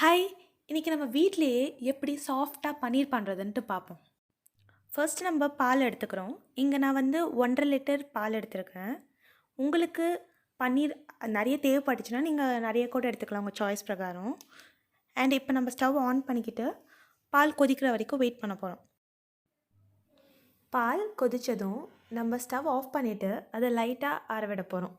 Hi! இன்னைக்கு நம்ம வீட்லயே எப்படி சாஃப்ட்டா பன்னீர் பண்ணுறதுன்ட்டு பார்ப்போம். ஃபர்ஸ்ட் நம்ம பால் எடுத்துக்கிறோம். இங்க நான் வந்து 1 1/2 லிட்டர் பால் எடுத்திருக்கேன். உங்களுக்கு பன்னீர் நெறைய தேவைப்பட்டுச்சுன்னா, நீங்க நெறைய கூட எடுத்துக்கலாம் உங்க சாய்ஸ் பிரகாரம். அண்ட் இப்போ நம்ம ஸ்டவ் ஆன் பண்ணிக்கிட்டு, பால் கொதிக்கிற வரைக்கும் வெயிட் பண்ண போறோம். பால் கொதிச்சதும் நம்ம ஸ்டவ் ஆஃப் பண்ணிட்டு, அத லைட்டா ஆற விட போறோம்.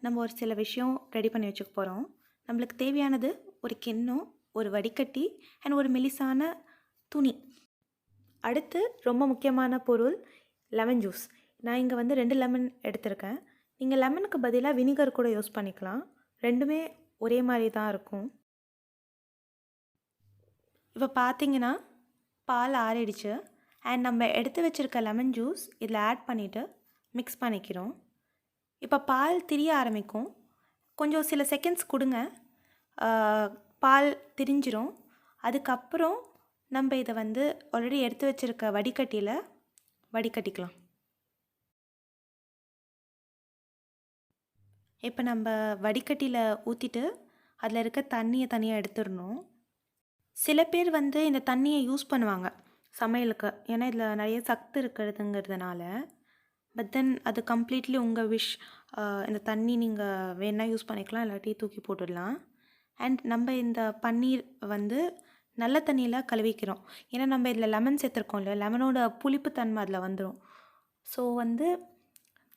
நம்ம ஒரு சில விஷயம் ரெடி பண்ணி வச்சுக்க போகிறோம். நம்மளுக்கு தேவையானது ஒரு கிண்ணம், ஒரு வடிகட்டி அண்ட் ஒரு மெலிசான துணி. அடுத்து ரொம்ப முக்கியமான பொருள் லெமன் ஜூஸ். நான் இங்கே வந்து 2 லெமன் எடுத்திருக்கேன். நீங்கள் லெமனுக்கு பதிலாக வினிகர் கூட யூஸ் பண்ணிக்கலாம். ரெண்டுமே ஒரே மாதிரி தான் இருக்கும். இப்போ பார்த்தீங்கன்னா பால் ஆறிடுச்சு. அண்ட் நம்ம எடுத்து வச்சுருக்க லெமன் ஜூஸ் இதில் ஆட் பண்ணிவிட்டு மிக்ஸ் பண்ணிக்கிறோம். இப்போ பால் திரிய ஆரம்பிக்கும். கொஞ்சம் சில செகண்ட்ஸ் கொடுங்க. பால் திரிஞ்சிரும். அதுக்கப்புறம் நம்ம இதை வந்து ஆல்ரெடி எடுத்து வச்சுருக்க வடிகட்டியில் வடிகட்டிக்கலாம். இப்போ நம்ம வடிகட்டியில் ஊற்றிட்டு அதில் இருக்க தண்ணியை தனியாக எடுத்துடணும். சில பேர் வந்து இந்த தண்ணியை யூஸ் பண்ணுவாங்க சமையலுக்கு, ஏன்னா இதில் நிறைய சத்து இருக்கிறதுங்கிறதுனால. பட் தென் அது கம்ப்ளீட்லி உங்கள் விஷ். இந்த தண்ணி நீங்கள் வேணால் யூஸ் பண்ணிக்கலாம், இல்லாட்டி தூக்கி போட்டுடலாம். அண்ட் நம்ம இந்த பன்னீர் வந்து நல்ல தண்ணியில் கழுவிக்கிறோம். ஏன்னா நம்ம இதில் லெமன் சேர்த்துருக்கோம் இல்லையா, லெமனோட புளிப்புத்தன்மை அதில் வந்துடும். ஸோ வந்து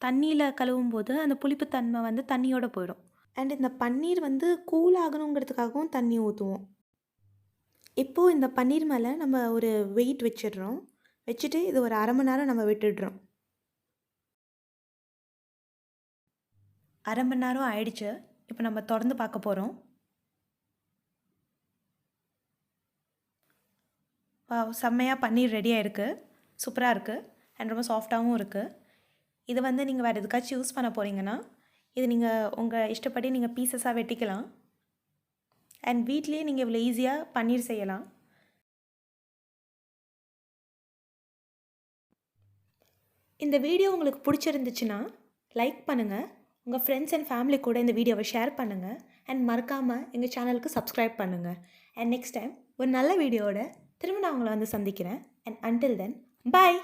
தண்ணியில் கழுவும் போது அந்த புளிப்புத்தன்மை வந்து தண்ணியோடு போயிடும். அண்ட் இந்த பன்னீர் வந்து கூல் ஆகணுங்கிறதுக்காகவும் தண்ணி ஊற்றுவோம். இப்போது இந்த பன்னீர் மேலே நம்ம ஒரு வெயிட் வச்சிடுறோம். வச்சுட்டு இது ஒரு 1/2 மணி நேரம் நம்ம விட்டுடுறோம். 1/2 மணி நேரம் ஆயிடுச்சு. இப்போ நம்ம திறந்து பார்க்க போகிறோம். செம்மையாக பன்னீர் ரெடியாக இருக்குது. சூப்பராக இருக்குது அண்ட் ரொம்ப சாஃப்டாகவும் இருக்குது. இது வந்து நீங்கள் வேறு எதுக்காச்சும் யூஸ் பண்ண போகிறீங்கன்னா, இது நீங்கள் உங்கள் இஷ்டப்படி நீங்கள் பீசஸாக வெட்டிக்கலாம். அண்ட் வீட்லேயே நீங்கள் இவ்வளோ ஈஸியாக பன்னீர் செய்யலாம். இந்த வீடியோ உங்களுக்கு பிடிச்சிருந்துச்சுன்னா லைக் பண்ணுங்கள். உங்கள் ஃப்ரெண்ட்ஸ் அண்ட் ஃபேமிலி கூட இந்த வீடியோவை ஷேர் பண்ணுங்கள். அண்ட் மறக்காமல் எங்கள் சேனலுக்கு சப்ஸ்கிரைப் பண்ணுங்கள். அண்ட் நெக்ஸ்ட் டைம் ஒரு நல்ல வீடியோவோட திரும்ப நான் உங்களை வந்து சந்திக்கிறேன். And until then bye.